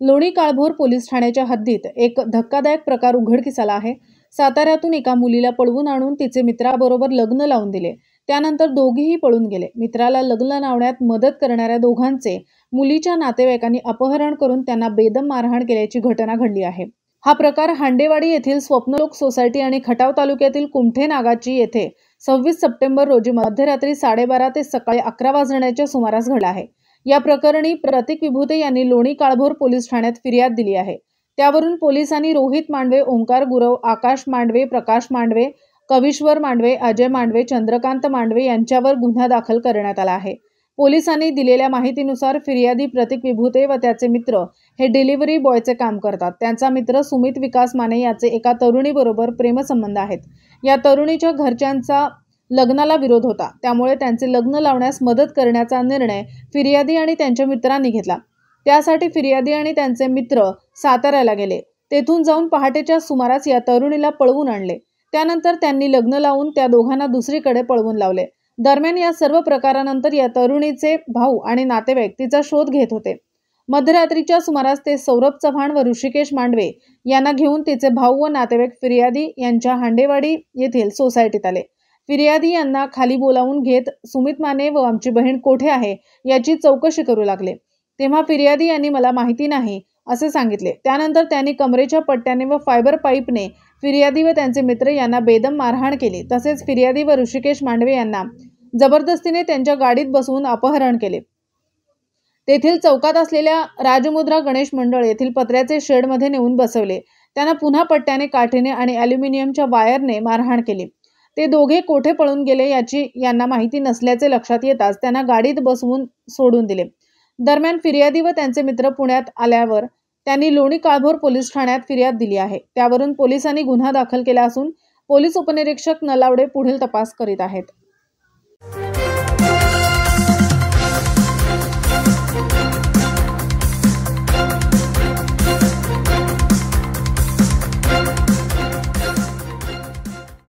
Loni Kalbhor police ठाण्याच्या हद्दीत एक धक्कादायक प्रकार उघडकीस आला आहे। साताऱ्यातून एका मुलीला पळवून आणून तिचे मित्राबरोबर लग्न लावून दिले। त्यानंतर दोघेही पळून गेले। मित्राला लग्न लावण्यात मदत करणाऱ्या दोघांचे मुलीच्या नातेवाईकांनी अपहरण करून त्यांना बेदम मारहाण केल्याची घटना घडली आहे। हा प्रकार हांडेवाडी येथील स्वप्नलोक सोसायटी आणि खटाव तालुक्यातील कुमठे नागाची येथे 26 सप्टेंबर रोजी मध्यरात्री 12:30 ते सकाळी 11 वाजण्याच्या सुमारास घडला आहे। या प्रकरणी प्रतीक विभूते यांनी लोणी काळभोर पोलीस ठाण्यात फिर्याद दिली आहे। त्यावरून पोलिसांनी रोहित मांडवे, ओंकार गुरव, आकाश मांडवे, प्रकाश मांडवे, कविश्वर मांडवे, अजय मांडवे, चंद्रकांत मांडवे यांच्यावर गुन्हा दाखल करण्यात आला आहे। पोलिसांनी दिलेल्या माहितीनुसार फिर्यादी प्रतीक विभूते व त्याचे मित्र हे डिलिव्हरी बॉयचे काम करतात। त्यांचा मित्र सुमित विकास माने याचे एका तरुणीबरोबर प्रेमसंबंध आहेत। या तरुणीच्या घरच्यांचा लग्नाला विरोध होता, त्यामुळे त्यांचे लग्न लावण्यास मदत करण्याचा निर्णय फिर्यादी आणि त्यांच्या मित्रांनी घेतला। त्यासाठी फिर्यादी आणि त्यांचे मित्र साताऱ्याला गेले। तेथून जाऊन पहाटेच्या सुमारास या तरुणीला पळवून आणले। त्यानंतर त्यांनी लग्न लावून त्या दोघांना दुसरीकडे पळवून लावले। दरम्यान या सर्व प्रकारानंतर या तरुणीचे भाऊ आणि नातेवाईक तिचा शोध घेत होते। मध्यरात्रीच्या सुमारास ते सौरभ चव्हाण व ऋषिकेश मांडवे यांना घेऊन तिचे भाऊ व नातेवाईक फिर्यादी यांच्या हांडेवाडी येथील सोसायटीत आले। फिर्यादी यांना खाली बोलावून घेत सुमित माने व आमची बहीण कोठे आहे याची चौकशी करू लागले। तेव्हा फिर्यादी यांनी मला माहिती नाही असे सांगितले। त्यानंतर त्यांनी कमरेच्या पट्ट्याने व फायबर पाईपने फिर्यादी व त्यांचे मित्र यांना बेदम मारहाण केली। तसेच फिर्यादी व ऋषिकेश मांडवे यांना जबरदस्तीने त्यांच्या गाडीत बसवून अपहरण केले। तेथील चौकात असलेल्या राजमुद्रा गणेश मंडळ येथील पत्र्याचे शेडमध्ये नेऊन बसवले। त्यांना पुन्हा पट्ट्याने, काठीने आणि ॲल्युमिनियमच्या वायरने मारहाण केली। ते दोघे कोठे पळून गेले याची यांना माहिती नसल्याचे लक्षात येताच त्यांना गाडीत बसवून सोडून दिले। दरम्यान फिर्यादी व त्यांचे मित्र पुण्यात आल्यावर त्यांनी लोणी काळभोर पोलीस ठाण्यात फिर्याद दिली आहे। त्यावरून पोलिसांनी गुन्हा दाखल केला असून पोलीस उपनिरीक्षक नलावडे पुढील तपास करीत आहेत।